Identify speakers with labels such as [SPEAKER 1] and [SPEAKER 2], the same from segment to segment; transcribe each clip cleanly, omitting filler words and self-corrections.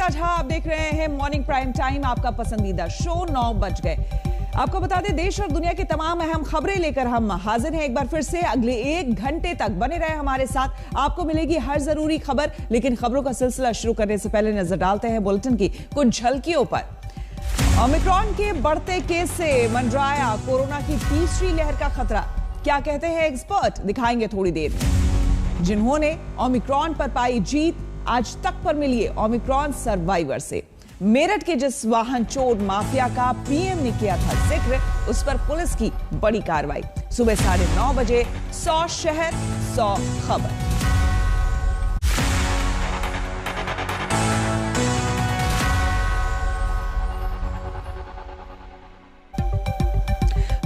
[SPEAKER 1] नमिता झा, आप देख रहे हैं मॉर्निंग प्राइम टाइम, आपका पसंदीदा शो। 9 बज गए। आपको बता दें, देश और दुनिया की तमाम अहम खबरें लेकर हम हाजिर हैं एक बार फिर से। अगले 1 घंटे तक बने रहे हमारे साथ, आपको मिलेगी हर जरूरी खबर। लेकिन खबरों का सिलसिला शुरू करने से पहले नजर डालते हैं बुलेटिन की कुछ झलकियों पर। ओमिक्रॉन के बढ़ते केस से मंडराया कोरोना की तीसरी लहर का खतरा। क्या कहते हैं एक्सपर्ट, दिखाएंगे थोड़ी देर में। जिन्होंने ओमिक्रॉन पर पाई जीत, आज तक पर मिली है ओमिक्रॉन सर्वाइवर से। मेरठ के जिस वाहन चोर माफिया का पीएम ने किया था जिक्र, उस पर पुलिस की बड़ी कार्रवाई। सुबह 9:30 बजे 100 शहर 100 खबर।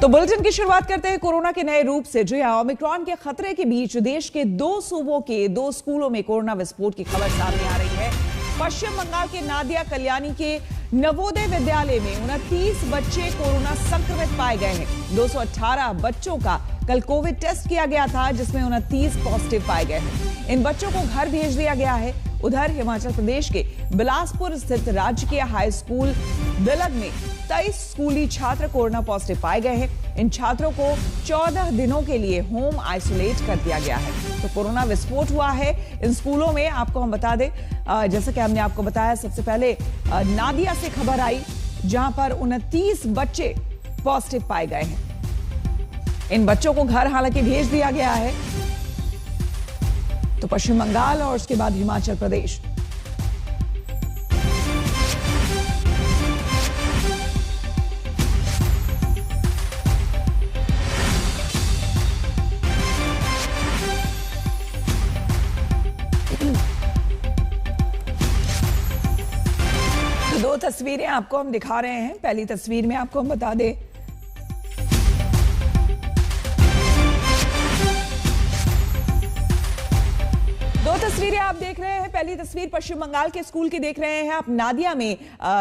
[SPEAKER 1] तो बुलेटिन की शुरुआत करते हैं कोरोना के नए रूप से। जी हां, ओमिक्रॉन के खतरे के बीच देश के 2 सूबों के 2 स्कूलों में कोरोना विस्फोट की खबर सामने आ रही है। पश्चिम बंगाल के नादिया कल्याणी के नवोदय विद्यालय में 29 बच्चे कोरोना संक्रमित पाए गए हैं। 218 बच्चों का कल कोविड टेस्ट किया गया था, जिसमें 29 पॉजिटिव पाए गए हैं। इन बच्चों को घर भेज दिया गया है। उधर हिमाचल प्रदेश के बिलासपुर स्थित राजकीय हाई स्कूल दिलग में 23 स्कूली छात्र कोरोना पॉजिटिव पाए गए हैं। इन छात्रों को 14 दिनों के लिए होम आइसोलेट कर दिया गया है। तो कोरोना विस्फोट हुआ है इन स्कूलों में। आपको हम बता दें, जैसा कि हमने आपको बताया, सबसे पहले नादिया से खबर आई, जहां पर 29 बच्चे पॉजिटिव पाए गए हैं। इन बच्चों को घर हालांकि भेज दिया गया है। तो पश्चिम बंगाल और उसके बाद हिमाचल प्रदेश। तो 2 तस्वीरें आपको हम दिखा रहे हैं। पहली तस्वीर में आपको हम बता दें, तस्वीरें आप देख रहे हैं। पहली तस्वीर पश्चिम बंगाल के स्कूल की देख रहे हैं आप। नादिया में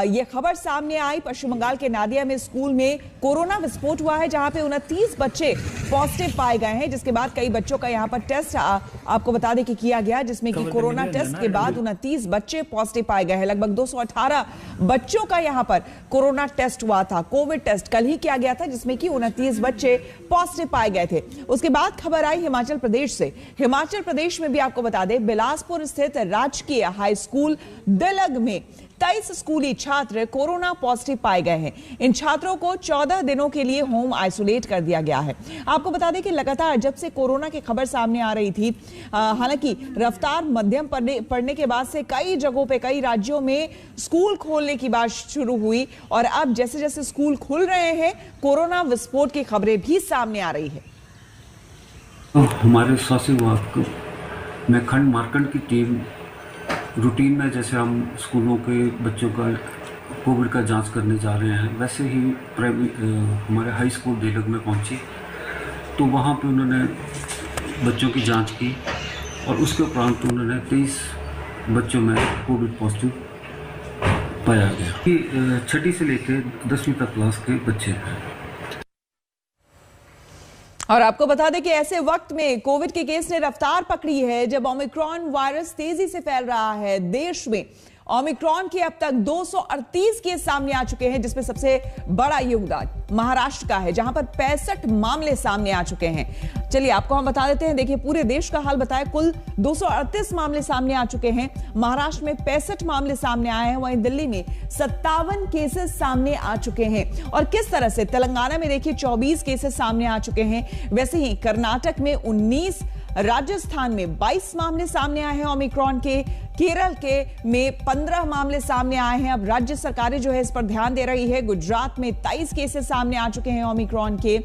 [SPEAKER 1] यह खबर सामने आई, पश्चिम बंगाल के नादिया में स्कूल में कोरोना विस्फोट हुआ है, जहां पे 29 बच्चे पॉजिटिव पाए गए हैं। जिसके बाद कई बच्चों का यहां पर टेस्ट आपको बता दें कि किया गया, जिसमें कि कोरोना टेस्ट के बाद 29 बच्चे पॉजिटिव पाए गए हैं। लगभग 218 बच्चों का यहां पर कोरोना टेस्ट हुआ था। कोविड टेस्ट कल ही किया गया था, जिसमें कि 29 बच्चे पॉजिटिव पाए गए थे। उसके बाद खबर आई हिमाचल प्रदेश से। हिमाचल प्रदेश में भी आपको बता दें, बिलासपुर स्थित राजकीय हाई स्कूल दिलग में 23 स्कूली छात्र कोरोना पॉजिटिव पाए गए हैं। इन छात्रों को 14 दिनों के लिए होम आइसोलेट कर दिया गया है। आपको बता दें कि लगातार जब से कोरोना की खबर सामने आ रही थी, हालांकि रफ्तार मध्यम पड़ने के बाद से कई जगहों पे, कई राज्यों में स्कूल खोलने की बात शुरू हुई। और अब जैसे जैसे स्कूल खुल रहे हैं, कोरोना विस्फोट की खबरें भी सामने आ रही है।
[SPEAKER 2] हमारे स्वास्थ्य विभाग में खंड मार्कंड की टीम रूटीन में, जैसे हम स्कूलों के बच्चों का कोविड का जांच करने जा रहे हैं, वैसे ही हमारे हाई स्कूल दिलग में पहुंची। तो वहां पे उन्होंने बच्चों की जांच की और उसके उपरांत उन्होंने 23 बच्चों में कोविड पॉजिटिव पाया गया। 6वीं से लेकर 10वीं तक क्लास के बच्चे हैं।
[SPEAKER 1] और आपको बता दें कि ऐसे वक्त में कोविड के केस ने रफ्तार पकड़ी है, जब ओमिक्रॉन वायरस तेजी से फैल रहा है। देश में ओमिक्रॉन के अब तक 238 केस सामने आ चुके हैं, जिसमें सबसे बड़ा योगदान महाराष्ट्र का है, जहां पर 65 मामले सामने आ चुके हैं। चलिए आपको हम बता देते हैं। देखिए, पूरे देश का हाल बताएं, कुल 238 मामले सामने आ चुके हैं। महाराष्ट्र में 65 मामले सामने आए हैं, वहीं दिल्ली में 57 केसेस सामने आ चुके हैं। और किस तरह से तेलंगाना में देखिए 24 केसेस सामने आ चुके हैं। वैसे ही कर्नाटक में 19, राजस्थान में 22 मामले सामने आए हैं ओमिक्रॉन के। केरल के में 15 मामले सामने आए हैं। अब राज्य सरकारें जो है इस पर ध्यान दे रही है। गुजरात में 23 केसेस सामने आ चुके हैं ओमिक्रॉन के।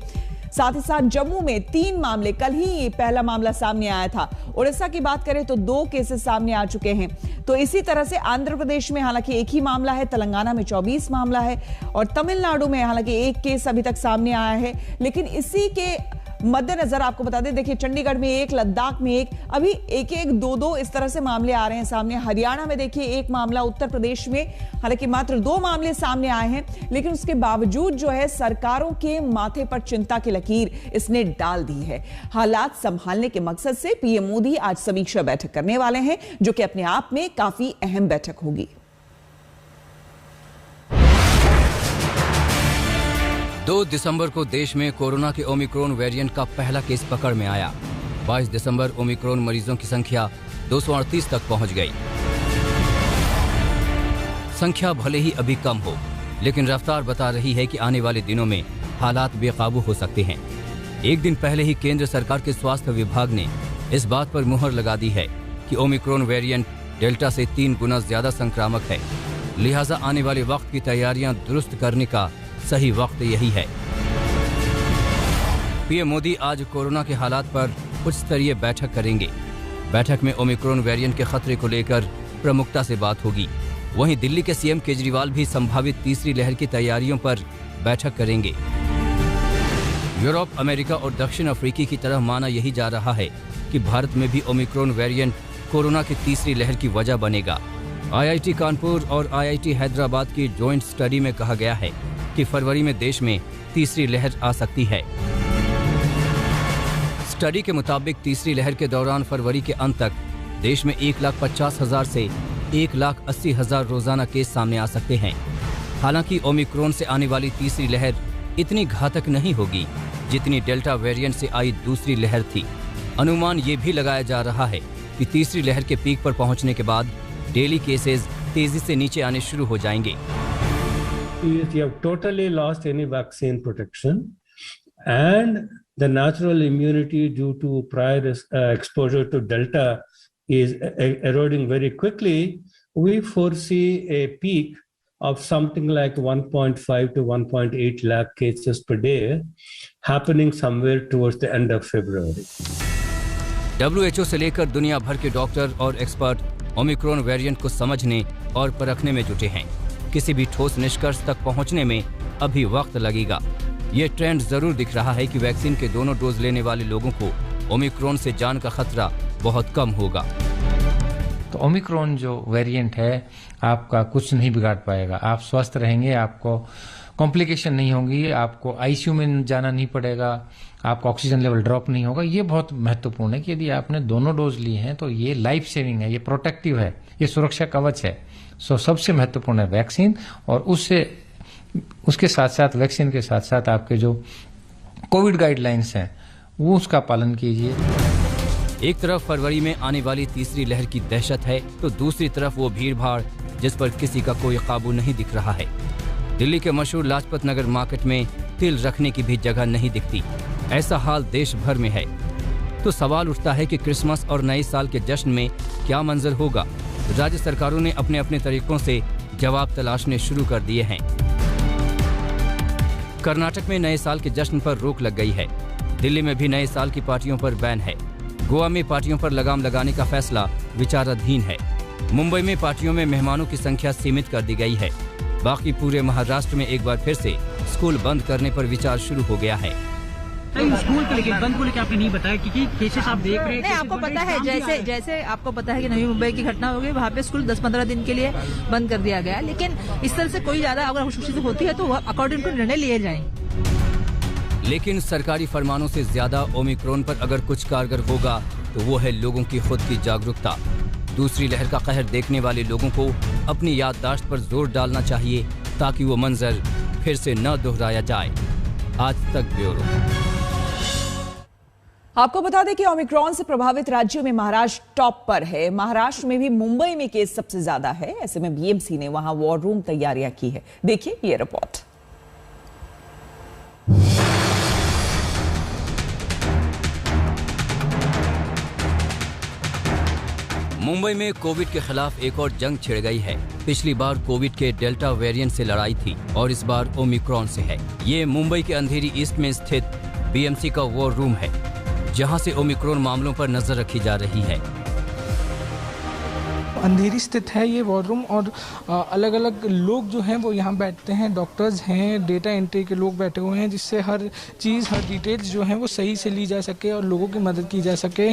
[SPEAKER 1] साथ ही साथ जम्मू में 3 मामले, कल ही पहला मामला सामने आया था। उड़ीसा की बात करें तो 2 केसेस सामने आ चुके हैं। तो इसी तरह से आंध्र प्रदेश में हालांकि 1 ही मामला है, तेलंगाना में 24 मामला है और तमिलनाडु में हालांकि 1 केस अभी तक सामने आया है। लेकिन इसी के मद्देनजर आपको बता दें, देखिए चंडीगढ़ में 1, लद्दाख में 1, अभी 1-1, 2-2 इस तरह से मामले आ रहे हैं सामने। हरियाणा में देखिए 1 मामला, उत्तर प्रदेश में हालांकि मात्र 2 मामले सामने आए हैं। लेकिन उसके बावजूद जो है सरकारों के माथे पर चिंता की लकीर इसने डाल दी है। हालात संभालने के मकसद से पीएम मोदी आज समीक्षा बैठक करने वाले हैं, जो कि अपने आप में काफी अहम बैठक होगी।
[SPEAKER 3] 2 दिसंबर को देश में कोरोना के ओमिक्रॉन वेरिएंट का पहला केस पकड़ में आया। 22 दिसंबर ओमिक्रॉन मरीजों की संख्या 238 तक पहुंच गई। संख्या भले ही अभी कम हो, लेकिन रफ्तार बता रही है कि आने वाले दिनों में हालात बेकाबू हो सकते हैं। एक दिन पहले ही केंद्र सरकार के स्वास्थ्य विभाग ने इस बात पर मुहर लगा दी है कि ओमिक्रॉन वेरिएंट डेल्टा से 3 गुना ज्यादा संक्रामक है, लिहाजा आने वाले वक्त की तैयारियां दुरुस्त करने का सही वक्त यही है। पीएम मोदी आज कोरोना के हालात पर उच्च स्तरीय बैठक करेंगे। बैठक में ओमिक्रॉन वेरिएंट के खतरे को लेकर प्रमुखता से बात होगी। वहीं दिल्ली के सीएम केजरीवाल भी संभावित तीसरी लहर की तैयारियों पर बैठक करेंगे। यूरोप, अमेरिका और दक्षिण अफ्रीका की तरह माना यही जा रहा है कि भारत में भी ओमिक्रॉन वेरिएंट कोरोना की तीसरी लहर की वजह बनेगा। आईआईटी कानपुर और आईआईटी हैदराबाद की जॉइंट स्टडी में कहा गया है कि फरवरी में देश में तीसरी लहर आ सकती है। स्टडी के मुताबिक तीसरी लहर के दौरान फरवरी के अंत तक देश में 1,50,000 से 1,80,000 रोजाना केस सामने आ सकते हैं। हालांकि ओमिक्रॉन से आने वाली तीसरी लहर इतनी घातक नहीं होगी जितनी डेल्टा वेरिएंट से आई दूसरी लहर थी। अनुमान ये भी लगाया जा रहा है कि तीसरी लहर के पीक पर पहुंचने के बाद डेली केसेस तेजी से नीचे आने शुरू हो जाएंगे।
[SPEAKER 4] You have totally lost any vaccine protection, and the natural immunity due to prior exposure to Delta is eroding very quickly. We foresee a peak of something like 1.5 to 1.8 lakh cases per day happening somewhere towards the end of February.
[SPEAKER 3] WHO से लेकर दुनिया भर के doctor और expert Omicron variant को समझने और परखने में जुटे हैं। किसी भी ठोस निष्कर्ष तक पहुंचने में अभी वक्त लगेगा। ये ट्रेंड जरूर दिख रहा है कि वैक्सीन के दोनों डोज लेने वाले लोगों को ओमिक्रॉन से जान का खतरा बहुत कम होगा।
[SPEAKER 5] तो ओमिक्रॉन जो वेरिएंट है आपका कुछ नहीं बिगाड़ पाएगा। आप स्वस्थ रहेंगे, आपको कॉम्प्लिकेशन नहीं होगी, आपको आईसीयू में जाना नहीं पड़ेगा, आपका ऑक्सीजन लेवल ड्रॉप नहीं होगा। ये बहुत महत्वपूर्ण है कि यदि आपने दोनों डोज लिए हैं तो ये लाइफ सेविंग है, ये प्रोटेक्टिव है, ये सुरक्षा कवच है। सो सबसे महत्वपूर्ण है वैक्सीन, और उसके साथ साथ वैक्सीन के साथ साथ आपके जो कोविड गाइडलाइंस हैं वो उसका पालन कीजिए।
[SPEAKER 3] एक तरफ फरवरी में आने वाली तीसरी लहर की दहशत है तो दूसरी तरफ वो भीड़ भाड़ जिस पर किसी का कोई काबू नहीं दिख रहा है। दिल्ली के मशहूर लाजपत नगर मार्केट में तिल रखने की भी जगह नहीं दिखती। ऐसा हाल देश भर में है। तो सवाल उठता है कि क्रिसमस और नए साल के जश्न में क्या मंजर होगा। राज्य सरकारों ने अपने अपने तरीकों से जवाब तलाशने शुरू कर दिए हैं। कर्नाटक में नए साल के जश्न पर रोक लग गई है। दिल्ली में भी नए साल की पार्टियों पर बैन है। गोवा में पार्टियों पर लगाम लगाने का फैसला विचाराधीन है। मुंबई में पार्टियों में मेहमानों की संख्या सीमित कर दी गई है। बाकी पूरे महाराष्ट्र में एक बार फिर से स्कूल बंद करने पर विचार शुरू हो गया है।
[SPEAKER 6] स्कूल को लेकर बंद को लेकर आपने नहीं बताया क्योंकि केसेस आप देख रहे हैं।
[SPEAKER 7] नहीं, आपको पता है जैसे आपको पता है कि नवी मुंबई की घटना हो गई, वहाँ पे स्कूल 10-15 दिन के लिए बंद कर दिया गया। लेकिन इस तरह से कोई ज्यादा अगर खुशी होती है तो अकॉर्डिंग टू निर्णय लिए जाएं।
[SPEAKER 3] लेकिन सरकारी फरमानों से ज्यादा ओमिक्रॉन पर अगर कुछ कारगर होगा तो वो है लोगों की खुद की जागरूकता। दूसरी लहर का कहर देखने वाले लोगों को अपनी याददाश्त पर जोर डालना चाहिए ताकि वो मंजर फिर से न दोहराया जाए। आज तक ब्यूरो।
[SPEAKER 1] आपको बता दें कि ओमिक्रॉन से प्रभावित राज्यों में महाराष्ट्र टॉप पर है। महाराष्ट्र में भी मुंबई में केस सबसे ज्यादा है। ऐसे में बीएमसी ने वहां वॉर रूम तैयारियां की है। देखिए ये रिपोर्ट।
[SPEAKER 3] मुंबई में कोविड के खिलाफ एक और जंग छिड़ गई है। पिछली बार कोविड के डेल्टा वेरिएंट से लड़ाई थी और इस बार ओमिक्रॉन से है। ये मुंबई के अंधेरी ईस्ट में स्थित बीएमसी का वॉर रूम है, जहां से ओमिक्रॉन मामलों पर नजर रखी जा रही है।
[SPEAKER 8] अंधेरी स्थित है ये वॉर रूम और अलग अलग लोग जो हैं वो यहाँ बैठते हैं। डॉक्टर्स हैं, डेटा एंट्री के लोग बैठे हुए हैं, जिससे हर चीज़, हर डिटेल्स जो हैं वो सही से ली जा सके और लोगों की मदद की जा सके।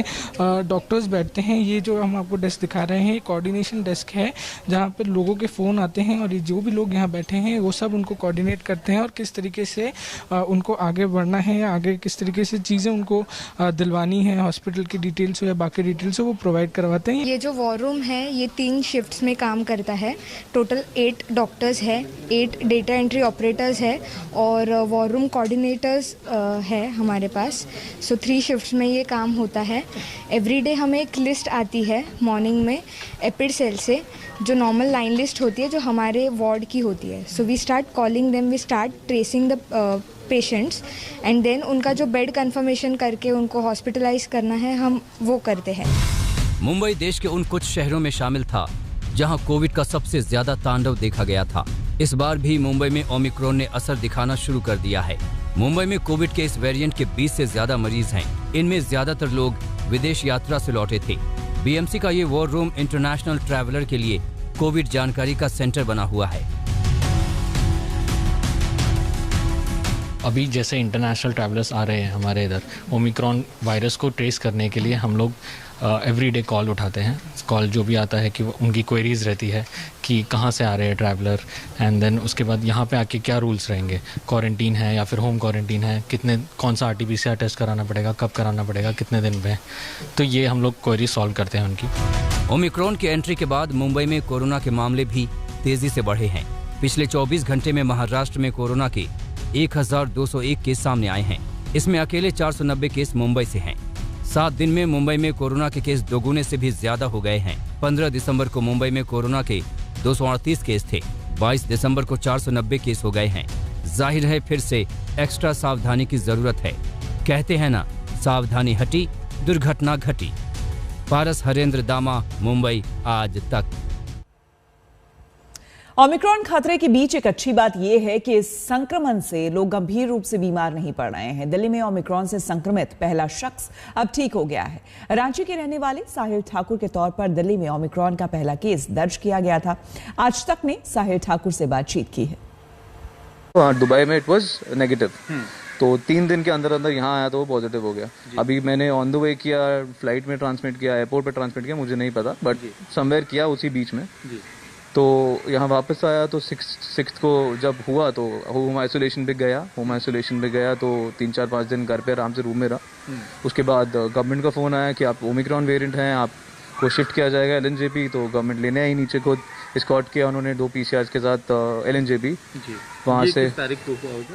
[SPEAKER 8] डॉक्टर्स बैठते हैं। ये जो हम आपको डेस्क दिखा रहे हैं, कोऑर्डिनेशन डेस्क है, जहाँ पर लोगों के फ़ोन आते हैं और जो भी लोग यहाँ बैठे हैं वो सब उनको कोऑर्डिनेट करते हैं और किस तरीके से उनको आगे बढ़ना है या आगे किस तरीके से चीज़ें उनको दिलवानी है, हॉस्पिटल की डिटेल्स हो या बाकी डिटेल्स हो, वो प्रोवाइड करवाते हैं।
[SPEAKER 9] ये जो वॉर रूम है ये 3 शिफ्ट्स में काम करता है। टोटल 8 डॉक्टर्स है, 8 डेटा एंट्री ऑपरेटर्स है और वॉर रूम कोऑर्डिनेटर्स है हमारे पास। सो 3 शिफ्ट्स में ये काम होता है। एवरीडे हमें एक लिस्ट आती है मॉर्निंग में एपिड सेल से, जो नॉर्मल लाइन लिस्ट होती है जो हमारे वार्ड की होती है। So we start calling them, we start tracing the patients and then उनका जो बेड कंफर्मेशन करके उनको हॉस्पिटलाइज करना है हम वो करते हैं।
[SPEAKER 3] मुंबई देश के उन कुछ शहरों में शामिल था जहां कोविड का सबसे ज्यादा तांडव देखा गया था। इस बार भी मुंबई में ओमिक्रॉन ने असर दिखाना शुरू कर दिया है। मुंबई में कोविड के इस वेरिएंट के 20 से ज्यादा मरीज हैं। इनमें ज्यादातर लोग विदेश यात्रा से लौटे थे। बीएमसी का ये वॉर रूम इंटरनेशनल ट्रैवलर के लिए कोविड जानकारी का सेंटर बना हुआ है।
[SPEAKER 10] अभी जैसे इंटरनेशनल ट्रैवलर्स आ रहे हैं हमारे इधर, ओमिक्रॉन वायरस को ट्रेस करने के लिए हम लोग एवरीडे कॉल उठाते हैं। कॉल जो भी आता है कि उनकी क्वेरीज रहती है कि कहाँ से आ रहे हैं ट्रैवलर, एंड देन उसके बाद यहाँ पे आके क्या रूल्स रहेंगे, क्वारंटीन है या फिर होम क्वारंटीन है, कौन सा RT-PCR टेस्ट कराना पड़ेगा, कब कराना पड़ेगा, कितने दिन में। तो ये हम लोग क्वेरी सॉल्व करते हैं उनकी।
[SPEAKER 3] ओमिक्रॉन की एंट्री के बाद मुंबई में कोरोना के मामले भी तेजी से बढ़े हैं। पिछले 24 घंटे में महाराष्ट्र में कोरोना के 1201 केस सामने आए हैं। इसमें अकेले 490 केस मुंबई से हैं। 7 दिन में मुंबई में कोरोना के केस दोगुने से भी ज्यादा हो गए हैं। 15 दिसंबर को मुंबई में कोरोना के 238 केस थे। 22 दिसंबर को 490 केस हो गए हैं। जाहिर है फिर से एक्स्ट्रा सावधानी की जरूरत है। कहते हैं ना, सावधानी हटी दुर्घटना घटी। पारस हरेंद्र दामा, मुंबई आज तक।
[SPEAKER 1] ओमिक्रॉन खतरे के बीच एक अच्छी बात यह है कि इस संक्रमण से लोग गंभीर रूप से बीमार नहीं पड़ रहे हैं। दिल्ली में ओमिक्रॉन से संक्रमित पहला शख्स अब ठीक हो गया है। रांची के रहने वाले साहिल ठाकुर के तौर पर दिल्ली में ओमिक्रॉन का पहला केस दर्ज किया गया था। आज तक ने साहिल ठाकुर से बातचीत की है।
[SPEAKER 11] दुबई में इट वाज नेगेटिव, तो 3 दिन के अंदर अंदर यहाँ आया तो वो पॉजिटिव हो गया। अभी मैंने ऑन द वे किया, फ्लाइट में ट्रांसमिट किया, एयरपोर्ट पे ट्रांसमिट किया, मुझे नहीं पता, बट समवेयर किया उसी बीच में। तो यहाँ वापस आया तो 6 को जब हुआ तो होम आइसोलेशन पे गया तो 3-4-5 दिन घर पे आराम से रूम में रहा। उसके बाद गवर्नमेंट का फ़ोन आया कि आप ओमिक्रॉन वेरिएंट हैं, आपको शिफ्ट किया जाएगा LNJP। तो गवर्नमेंट लेने आई नीचे, खुद स्कॉट किया उन्होंने 2 PCRs के साथ LNJP। वहाँ से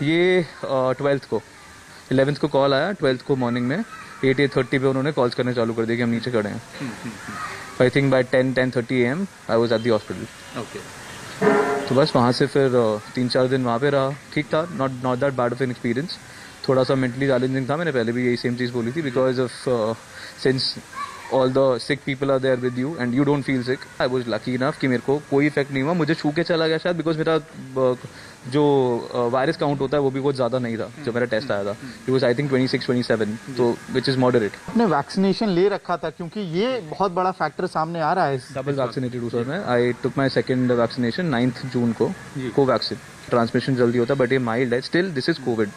[SPEAKER 11] ये 12th को 11th को कॉल आया, 12th को मॉर्निंग में 8:30 पे उन्होंने कॉल्स करने चालू कर दिए कि हम नीचे खड़े हैं। I think by 10:30 AM I was at the hospital. Okay. तो बस वहाँ से फिर 3-4 दिन वहाँ पे रहा। ठीक था, not that bad of an experience। थोड़ा सा मेंटली चैलेंजिंग था। मैंने पहले भी यही सेम चीज़ बोली थी, because of since all the sick people are there with you and you don't feel sick, I was lucky enough कि मेरे को कोई इफेक्ट नहीं हुआ। मुझे छू के चला गया शायद, बिकॉज मेरा जो वायरस काउंट होता है वो भी बहुत ज़्यादा नहीं था जब मेरा टेस्ट आया था। इट वाज आई थिंक 26-27, तो विच इज़ मॉडरेट।
[SPEAKER 12] आपने वैक्सीनेशन ले रखा था, क्योंकि ये बहुत बड़ा फैक्टर सामने आ रहा है।
[SPEAKER 11] डबल वैक्सीनेटेड हूँ सर मैं। आई टुक माई सेकेंड वैक्सीनेशन 9 जून को, कोवैक्सीन। ट्रांसमिशन जल्दी होता है बट ये माइल्ड है। Still this is Covid.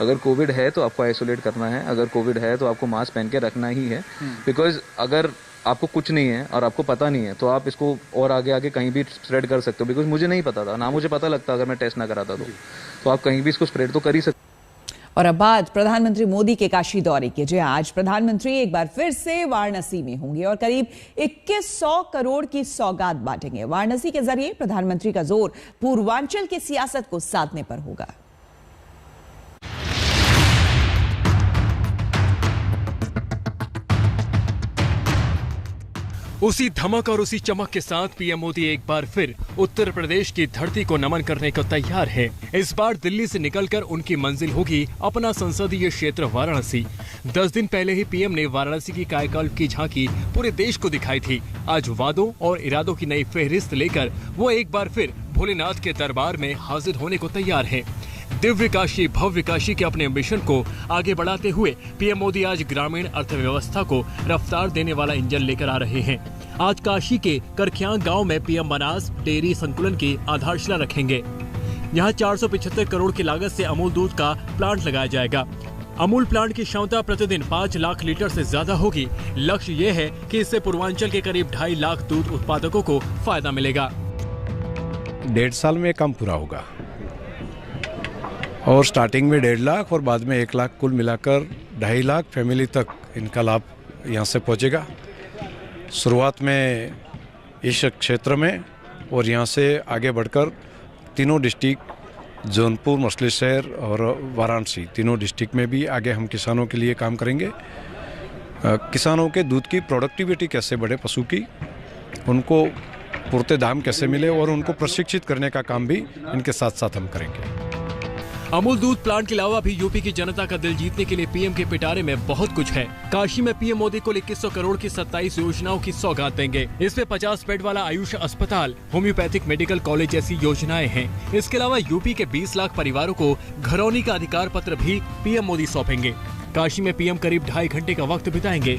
[SPEAKER 11] अगर कोविड है तो आपको आइसोलेट करना है, अगर कोविड है तो आपको मास्क पहन के रखना ही है। बिकॉज अगर आपको कुछ नहीं है और आपको पता नहीं है तो आप इसको और आगे कहीं भी स्प्रेड कर सकते हो। बिकॉज मुझे नहीं पता था, ना मुझे पता लगता अगर मैं टेस्ट ना कराता तो आप कहीं भी इसको स्प्रेड तो कर ही सकते।
[SPEAKER 1] और अब बात प्रधानमंत्री मोदी के काशी दौरे की। जी आज प्रधानमंत्री एक बार फिर से वाराणसी में होंगे और करीब 2100 करोड़ की सौगात बांटेंगे। वाराणसी के जरिए प्रधानमंत्री का जोर पूर्वांचल की सियासत को साधने पर होगा।
[SPEAKER 13] उसी धमक और उसी चमक के साथ पीएम मोदी एक बार फिर उत्तर प्रदेश की धरती को नमन करने को तैयार है। इस बार दिल्ली से निकलकर उनकी मंजिल होगी अपना संसदीय क्षेत्र वाराणसी। 10 दिन पहले ही पीएम ने वाराणसी की कायाकल्प की झांकी पूरे देश को दिखाई थी। आज वादों और इरादों की नई फहरिस्त लेकर वो एक बार फिर भोलेनाथ के दरबार में हाजिर होने को तैयार है। दिव्य काशी भव्य काशी के अपने मिशन को आगे बढ़ाते हुए पीएम मोदी आज ग्रामीण अर्थव्यवस्था को रफ्तार देने वाला इंजन लेकर आ रहे हैं। आज काशी के करख्यांग गांव में पीएम बनास डेयरी संकुलन की आधारशिला रखेंगे। यहां 475 करोड़ की लागत से अमूल दूध का प्लांट लगाया जाएगा। अमूल प्लांट की क्षमता प्रतिदिन 5 लाख लीटर से ज्यादा होगी। लक्ष्य ये है कि इससे पूर्वांचल के करीब 2.5 लाख दूध उत्पादकों को फायदा मिलेगा।
[SPEAKER 14] 1.5 साल में काम पूरा होगा और स्टार्टिंग में 1.5 लाख और बाद में 1 लाख, कुल मिलाकर 2.5 लाख फैमिली तक इनका लाभ यहाँ से पहुँचेगा। शुरुआत में इस क्षेत्र में और यहाँ से आगे बढ़कर तीनों डिस्ट्रिक्ट जौनपुर, मछली शहर और वाराणसी, तीनों डिस्ट्रिक्ट में भी आगे हम किसानों के लिए काम करेंगे। किसानों के दूध की प्रोडक्टिविटी कैसे बढ़े, पशु की, उनको पूर्ते दाम कैसे मिले और उनको प्रशिक्षित करने का काम भी इनके साथ साथ हम करेंगे।
[SPEAKER 13] अमूल दूध प्लांट के अलावा भी यूपी की जनता का दिल जीतने के लिए पीएम के पिटारे में बहुत कुछ है। काशी में पीएम मोदी को 2100 करोड़ की 27 योजनाओं की सौगात देंगे। इसमें 50 बेड वाला आयुष अस्पताल, होम्योपैथिक मेडिकल कॉलेज जैसी योजनाएं हैं। इसके अलावा यूपी के 20 लाख परिवारों को घरौनी का अधिकार पत्र भी पीएम मोदी सौंपेंगे। काशी में पीएम करीब 2.5 घंटे का वक्त बिताएंगे।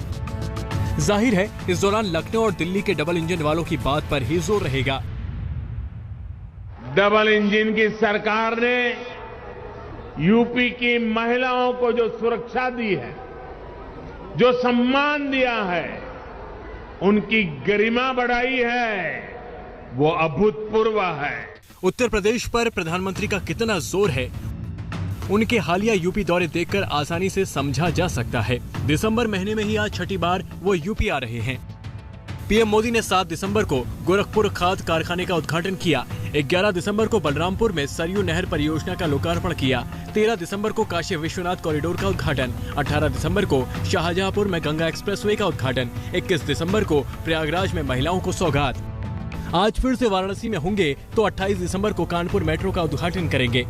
[SPEAKER 13] जाहिर है इस दौरान लखनऊ और दिल्ली के डबल इंजन वालों की बात पर ही जोर रहेगा।
[SPEAKER 15] डबल इंजन की सरकार ने यूपी की महिलाओं को जो सुरक्षा दी है, जो सम्मान दिया है, उनकी गरिमा बढ़ाई है, वो अभूतपूर्व है।
[SPEAKER 13] उत्तर प्रदेश पर प्रधानमंत्री का कितना जोर है, उनके हालिया यूपी दौरे देखकर आसानी से समझा जा सकता है। दिसंबर महीने में ही आज छठी बार वो यूपी आ रहे हैं। पीएम मोदी ने 7 दिसंबर को गोरखपुर खाद कारखाने का उद्घाटन किया। 11 दिसंबर को बलरामपुर में सरयू नहर परियोजना का लोकार्पण किया। 13 दिसंबर को काशी विश्वनाथ कॉरिडोर का उद्घाटन। 18 दिसंबर को शाहजहांपुर में गंगा एक्सप्रेसवे का उद्घाटन। 21 दिसंबर को प्रयागराज में महिलाओं को सौगात। आज फिर से वाराणसी में होंगे तो 28 दिसंबर को कानपुर मेट्रो का उद्घाटन करेंगे।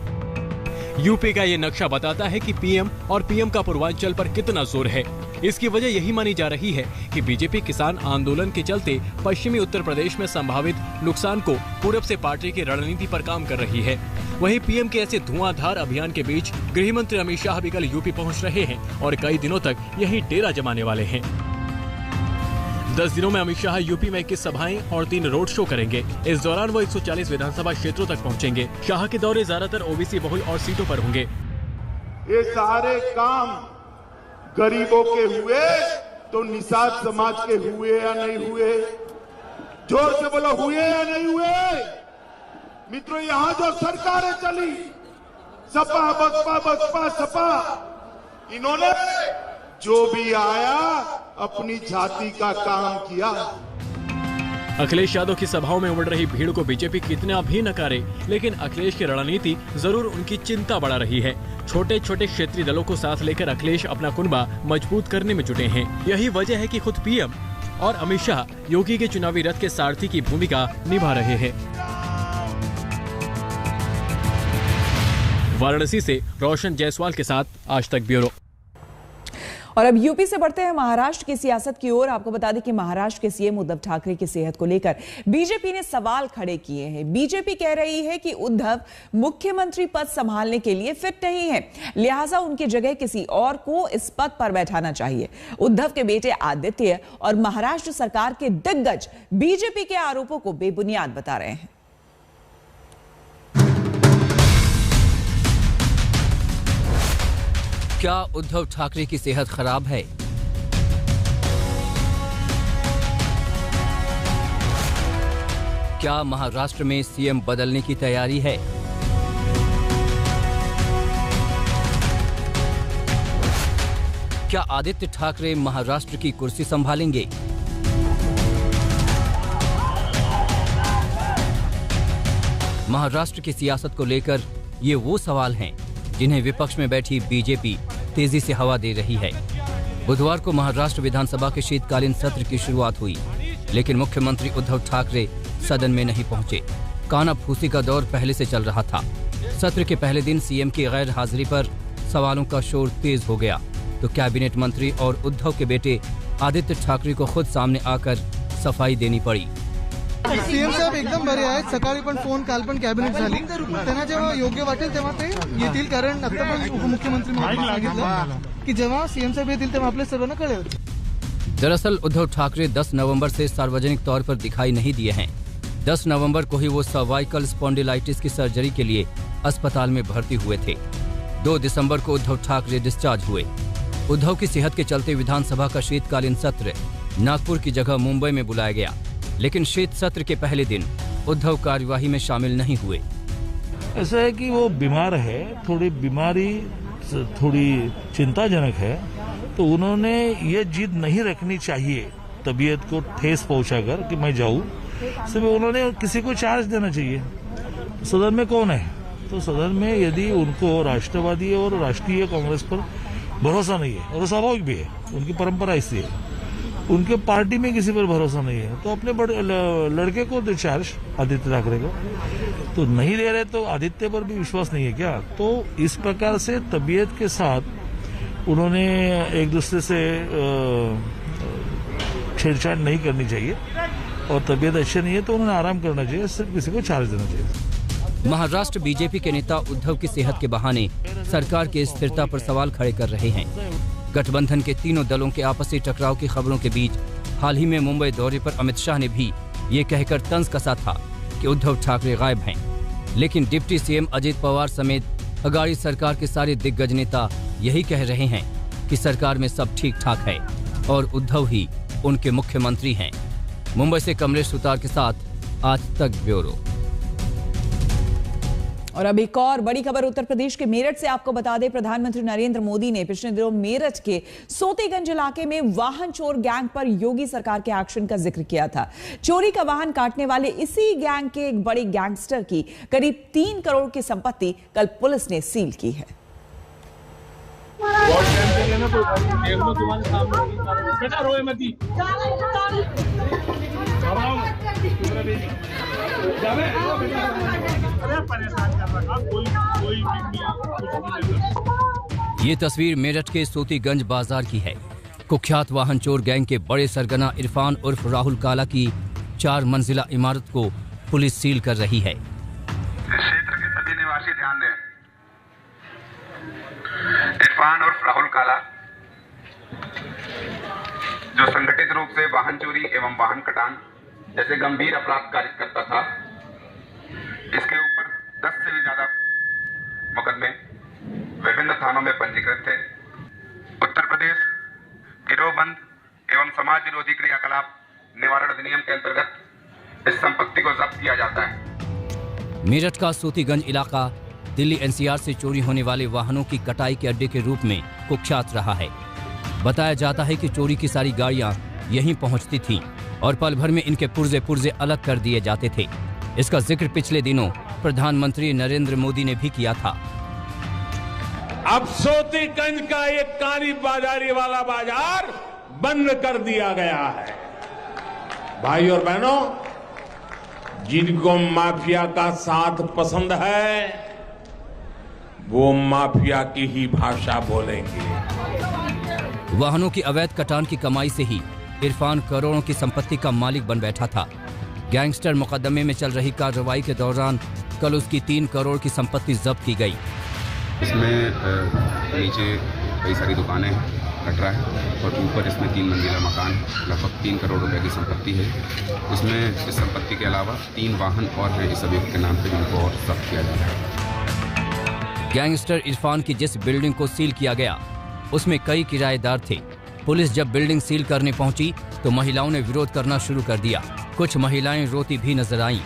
[SPEAKER 13] यूपी का ये नक्शा बताता है कि पीएम और पीएम का पूर्वांचल पर कितना जोर है। इसकी वजह यही मानी जा रही है कि बीजेपी किसान आंदोलन के चलते पश्चिमी उत्तर प्रदेश में संभावित नुकसान को पूरब से पार्टी की रणनीति पर काम कर रही है। वहीं पीएम के ऐसे धुआंधार अभियान के बीच गृह मंत्री अमित शाह भी कल यूपी पहुंच रहे हैं और कई दिनों तक यहीं डेरा जमाने वाले हैं। 10 दिनों में अमित शाह यूपी में 21 सभाएं और 3 रोड शो करेंगे। इस दौरान वो 140 विधानसभा क्षेत्रों तक पहुंचेंगे। शाह के दौरे ज्यादातर ओबीसी बहुल और सीटों पर होंगे।
[SPEAKER 15] ये सारे काम गरीबों के हुए तो निषाद समाज के हुए या नहीं हुए? जोर से बोलो, हुए या नहीं हुए? मित्रों, यहाँ जो सरकारें चली, सपा बसपा बसपा सपा, इन्होंने जो भी आया अपनी जाति का काम किया।
[SPEAKER 13] अखिलेश यादव की सभाओं में उमड़ रही भीड़ को बीजेपी कितना भी नकारे, लेकिन अखिलेश की रणनीति जरूर उनकी चिंता बढ़ा रही है। छोटे छोटे क्षेत्रीय दलों को साथ लेकर अखिलेश अपना कुनबा मजबूत करने में जुटे हैं। यही वजह है कि खुद पीएम और अमित शाह योगी के चुनावी रथ के सारथी की भूमिका निभा रहे हैं। वाराणसी से रोशन जायसवाल के साथ आज तक ब्यूरो।
[SPEAKER 1] और अब यूपी से बढ़ते हैं महाराष्ट्र की सियासत की ओर। आपको बता दें कि महाराष्ट्र के सीएम उद्धव ठाकरे की सेहत को लेकर बीजेपी ने सवाल खड़े किए हैं। बीजेपी कह रही है कि उद्धव मुख्यमंत्री पद संभालने के लिए फिट नहीं है, लिहाजा उनकी जगह किसी और को इस पद पर बैठाना चाहिए। उद्धव के बेटे आदित्य और महाराष्ट्र सरकार के दिग्गज बीजेपी के आरोपों को बेबुनियाद बता रहे हैं।
[SPEAKER 3] क्या उद्धव ठाकरे की सेहत खराब है? क्या महाराष्ट्र में सीएम बदलने की तैयारी है? क्या आदित्य ठाकरे महाराष्ट्र की कुर्सी संभालेंगे? महाराष्ट्र की सियासत को लेकर ये वो सवाल हैं जिन्हें विपक्ष में बैठी बीजेपी तेजी से हवा दे रही है। बुधवार को महाराष्ट्र विधानसभा के शीतकालीन सत्र की शुरुआत हुई, लेकिन मुख्यमंत्री उद्धव ठाकरे सदन में नहीं पहुंचे। कानाफूसी का दौर पहले से चल रहा था। सत्र के पहले दिन सीएम की गैर हाजिरी पर सवालों का शोर तेज हो गया, तो कैबिनेट मंत्री और उद्धव के बेटे आदित्य ठाकरे को खुद सामने आकर सफाई देनी पड़ी।
[SPEAKER 16] सीएम साहेब एकदम बरे आहेत. सकाळी पण फोन, काल पण कॅबिनेट झाली. त्यांना जेव्हा योग्य वाटेल तेव्हा ते येतील, कारण आता पण उपमुख्यमंत्री म्हणून सांगितलं की जेव्हा सीएम साहेब येतील तेव्हा आपल्या सर्वांना कळेल.
[SPEAKER 3] दरअसल उद्धव ठाकरे 10 नवंबर से सार्वजनिक तौर पर दिखाई नहीं दिए हैं। 10 नवंबर को ही वो सर्वाइकल स्पॉन्डिलाइटिस की सर्जरी के लिए अस्पताल में भर्ती हुए थे। 2 दिसंबर को उद्धव ठाकरे डिस्चार्ज हुए। उद्धव की सेहत के चलते विधानसभा का शीतकालीन सत्र नागपुर की जगह मुंबई में बुलाया गया, लेकिन शीत सत्र के पहले दिन उद्धव कार्यवाही में शामिल नहीं हुए।
[SPEAKER 17] ऐसा है कि वो बीमार है, थोड़ी बीमारी थोड़ी चिंताजनक है, तो उन्होंने ये जिद नहीं रखनी चाहिए तबीयत को ठेस पहुंचाकर कि मैं जाऊं, सिर्फ उन्होंने किसी को चार्ज देना चाहिए। सदन में कौन है? तो सदन में यदि उनको राष्ट्रवादी और राष्ट्रीय कांग्रेस पर भरोसा नहीं है, और स्वाभाविक भी है, उनकी परंपरा ऐसी है, उनके पार्टी में किसी पर भरोसा नहीं है, तो अपने बड़े लड़के को दे चार्ज, आदित्य ठाकरे को। तो नहीं दे रहे तो आदित्य पर भी विश्वास नहीं है क्या? तो इस प्रकार से तबीयत के साथ उन्होंने एक दूसरे से छेड़छाड़ नहीं करनी चाहिए, और तबीयत अच्छी नहीं है तो उन्होंने आराम करना चाहिए, सिर्फ किसी को चार्ज देना चाहिए।
[SPEAKER 3] महाराष्ट्र बीजेपी के नेता उद्धव की सेहत के बहाने सरकार की स्थिरता पर सवाल खड़े कर रहे हैं। गठबंधन के तीनों दलों के आपसी टकराव की खबरों के बीच हाल ही में मुंबई दौरे पर अमित शाह ने भी ये कहकर तंज कसा था कि उद्धव ठाकरे गायब हैं। लेकिन डिप्टी सीएम अजित पवार समेत अगाड़ी सरकार के सारे दिग्गज नेता यही कह रहे हैं कि सरकार में सब ठीक ठाक है और उद्धव ही उनके मुख्यमंत्री हैं। मुंबई से कमलेश सुतार के साथ आज तक ब्यूरो।
[SPEAKER 1] और अब एक और बड़ी खबर उत्तर प्रदेश के मेरठ से आपको बता दें, प्रधानमंत्री नरेंद्र मोदी ने पिछले दिनों मेरठ के सोतेगंज इलाके में वाहन चोर गैंग पर योगी सरकार के एक्शन का जिक्र किया था। चोरी का वाहन काटने वाले इसी गैंग के एक बड़े गैंगस्टर की करीब 3 करोड़ की संपत्ति कल पुलिस ने सील की है।
[SPEAKER 3] ये तस्वीर मेरठ के सोतीगंज बाजार की है। कुख्यात वाहन चोर गैंग के बड़े सरगना इरफान उर्फ राहुल काला की 4 मंजिला इमारत को पुलिस सील कर रही है।
[SPEAKER 18] क्षेत्र के सभी निवासी ध्यान दें। इरफान उर्फ राहुल काला जो संगठित रूप से वाहन चोरी एवं वाहन कटान जैसे गंभीर अपराध कारित करता था, इसके ऊपर 10 से भी ज्यादा मुकदमे विभिन्न थानों में पंजीकृत थे। उत्तर प्रदेश गिरोहबंद एवं समाज विरोधी क्रियाकलाप निवारण अधिनियम के अंतर्गत इस संपत्ति को जब्त किया जाता है।
[SPEAKER 3] मेरठ का सोतीगंज इलाका दिल्ली एनसीआर से चोरी होने वाले वाहनों की कटाई के अड्डे के रूप में कुख्यात रहा है। बताया जाता है कि चोरी की सारी गाड़ियां यहीं पहुंचती थीं और पल भर में इनके पुर्जे अलग कर दिए जाते थे। इसका जिक्र पिछले दिनों प्रधानमंत्री नरेंद्र मोदी ने भी किया था।
[SPEAKER 19] अब सोतीगंज का एक काली बाजारी वाला बाजार बंद कर दिया गया है। भाई और बहनों, जिनको माफिया का साथ पसंद है वो माफिया की ही भाषा बोलेंगे।
[SPEAKER 3] वाहनों की अवैध कटान की कमाई से ही इरफान करोड़ों की संपत्ति का मालिक बन बैठा था। गैंगस्टर मुकदमे में चल रही कार्रवाई के दौरान कल उसकी 3 करोड़ की संपत्ति जब्त की गई।
[SPEAKER 20] इसमें नीचे कई सारी दुकानें कटरा है और ऊपर इसमें 3 मंजिला मकान, लगभग 3 करोड़ रुपए की संपत्ति है। इसमें इस संपत्ति के अलावा 3 वाहन और हैं इस अभियुक्त के नाम पे, जिनको और जब्त किया जा रहा है।
[SPEAKER 3] गैंगस्टर इरफान की जिस बिल्डिंग को सील किया गया उसमें कई किराएदार थे। पुलिस जब बिल्डिंग सील करने पहुंची तो महिलाओं ने विरोध करना शुरू कर दिया। कुछ महिलाएं रोती भी नजर आईं।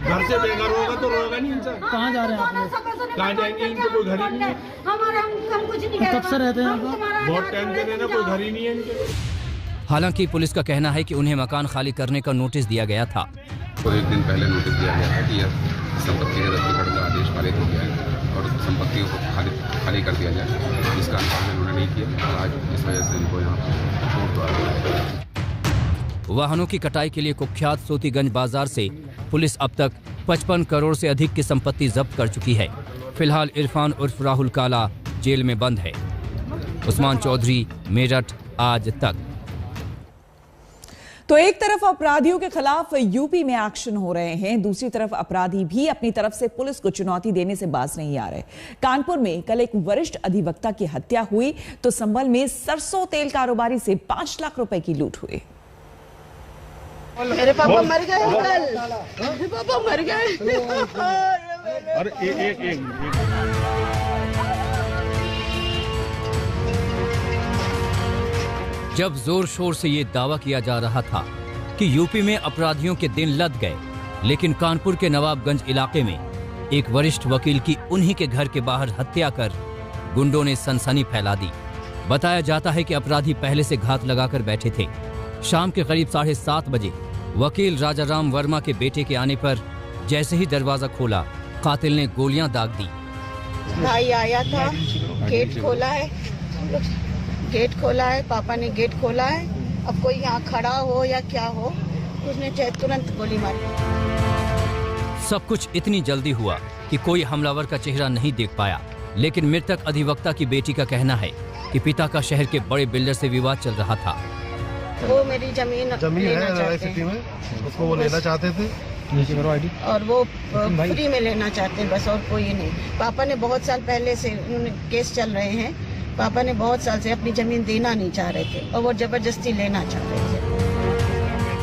[SPEAKER 19] घर से बेघर होगा तो रोगा नहीं इंसान।
[SPEAKER 6] कहाँ जा रहे हैं आप लोग?
[SPEAKER 19] कहाँ जाएंगे? इनको कोई घर ही नहीं है।
[SPEAKER 6] हम कुछ नहीं कर। कब से रहते हैं आप?
[SPEAKER 19] बहुत टाइम से रहना, कोई घर ही नहीं है इनके।
[SPEAKER 3] हालांकि पुलिस का कहना है कि उन्हें मकान खाली करने का नोटिस दिया गया था।
[SPEAKER 20] तो 1 दिन पहले नोटिस दिया गया था कि यह संपत्ति के रद्दीकरण का आदेश पारित हो गया है और संपत्ति को खाली कर दिया जाए। इसका अनुपालन उन्होंने नहीं किया। आज इस वजह से इनको यहाँ छोड़ दिया।
[SPEAKER 3] वाहनों की कटाई के लिए कुख्यात सोतीगंज बाजार से पुलिस अब तक 55 करोड़ से अधिक की संपत्ति जब्त कर चुकी है। फिलहाल इरफान उर्फ राहुल काला जेल में बंद है। उस्मान चौधरी, मेरठ, आज तक।
[SPEAKER 1] तो एक तरफ अपराधियों के खिलाफ यूपी में एक्शन हो रहे हैं, दूसरी तरफ अपराधी भी अपनी तरफ से पुलिस को चुनौती देने से बाज नहीं आ रहे। कानपुर में कल एक वरिष्ठ अधिवक्ता की हत्या हुई तो संभल में सरसों तेल कारोबारी से 5 लाख रुपए की लूट हुई।
[SPEAKER 21] मेरे पापा मर गए कल। मेरे पापा मर गए।
[SPEAKER 19] अरे एक
[SPEAKER 3] जब जोर शोर से ये दावा किया जा रहा था कि यूपी में अपराधियों के दिन लद गए, लेकिन कानपुर के नवाबगंज इलाके में एक वरिष्ठ वकील की उन्हीं के घर के बाहर हत्या कर गुंडों ने सनसनी फैला दी। बताया जाता है कि अपराधी पहले से घात लगाकर बैठे थे। शाम के करीब 7:30 बजे वकील राजाराम वर्मा के बेटे के आने पर जैसे ही दरवाजा खोला, कातिल ने गोलियां दाग दी।
[SPEAKER 21] भाई आया था, गेट खोला है, गेट खोला है, पापा ने गेट खोला है। अब कोई यहाँ खड़ा हो या क्या हो, उसने तुरंत गोली मारी।
[SPEAKER 3] सब कुछ इतनी जल्दी हुआ कि कोई हमलावर का चेहरा नहीं देख पाया, लेकिन मृतक अधिवक्ता की बेटी का कहना है कि पिता का शहर के बड़े बिल्डर से विवाद चल रहा था।
[SPEAKER 21] वो मेरी जमीन
[SPEAKER 2] है सिटी में, उसको वो लेना चाहते थे
[SPEAKER 21] और वो फ्री में लेना चाहते हैं बस, और कोई नहीं। पापा ने बहुत साल पहले से, उन्होंने केस चल रहे हैं, पापा ने बहुत साल से अपनी जमीन देना नहीं चाह रहे थे और वो जबरदस्ती लेना चाह रहे थे।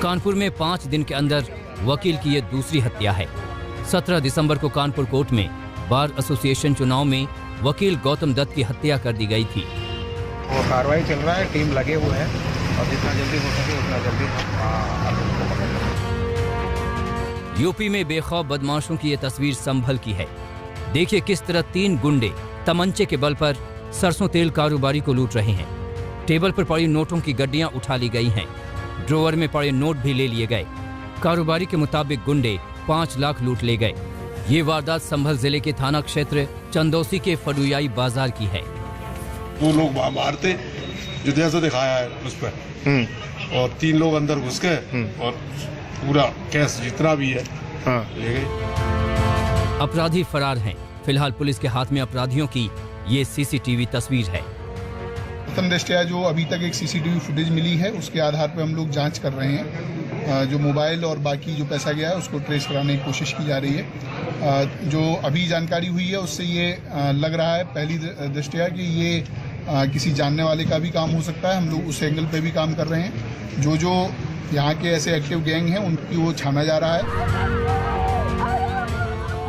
[SPEAKER 3] कानपुर में 5 दिन के अंदर वकील की ये दूसरी हत्या है। 17 दिसंबर को कानपुर कोर्ट में बार एसोसिएशन चुनाव में वकील गौतम दत्त की हत्या कर दी गई थी।
[SPEAKER 2] वो कार्रवाई चल रहा है, टीम लगे हुए हैं और जितना जल्दी हो सके उतना जल्दी आरोपी को पकड़ लेंगे।
[SPEAKER 3] यूपी में बेखौफ बदमाशों की ये तस्वीर संभल की है। देखिए किस तरह 3 गुंडे तमंचे के बल पर सरसों तेल कारोबारी को लूट रहे हैं। टेबल पर पड़ी नोटों की गड्डियां उठा ली गई हैं। ड्रॉवर में पड़े नोट भी ले लिए गए। कारोबारी के मुताबिक गुंडे 5 लाख लूट ले गए। ये वारदात संभल जिले के थाना क्षेत्र चंदौसी के फडुयाई बाजार की है।
[SPEAKER 2] 2 लोग बाहर थे जो जैसे दिखाया है उस पर, और 3 लोग अंदर घुस गए और पूरा कैश जितना भी है ले गए।
[SPEAKER 3] अपराधी फरार हैं। फिलहाल पुलिस के हाथ में अपराधियों की ये सीसीटीवी तस्वीर है।
[SPEAKER 22] प्रथम दृष्टया जो अभी तक एक सीसीटीवी फुटेज मिली है, उसके आधार पर हम लोग जांच कर रहे हैं। जो मोबाइल और बाकी जो पैसा गया है उसको ट्रेस कराने की कोशिश की जा रही है। जो अभी जानकारी हुई है उससे ये लग रहा है पहली दृष्टया कि ये किसी जानने वाले का भी काम हो सकता है। हम लोग उस एंगल पे भी काम कर रहे हैं। जो यहाँ के ऐसे एक्टिव गैंग हैं उनकी वो छाना जा रहा है।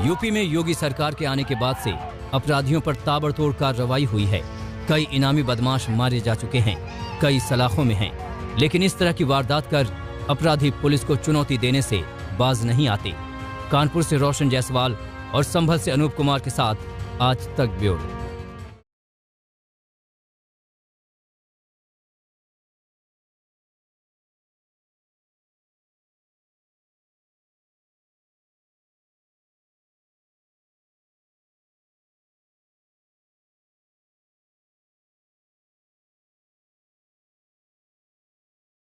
[SPEAKER 3] यूपी में योगी सरकार के आने के बाद से अपराधियों पर ताबड़तोड़ कार्रवाई हुई है। कई इनामी बदमाश मारे जा चुके हैं, कई सलाखों में हैं। लेकिन इस तरह की वारदात कर अपराधी पुलिस को चुनौती देने से बाज नहीं आते। कानपुर से रोशन जायसवाल और संभल से अनूप कुमार के साथ आज तक ब्यूरो।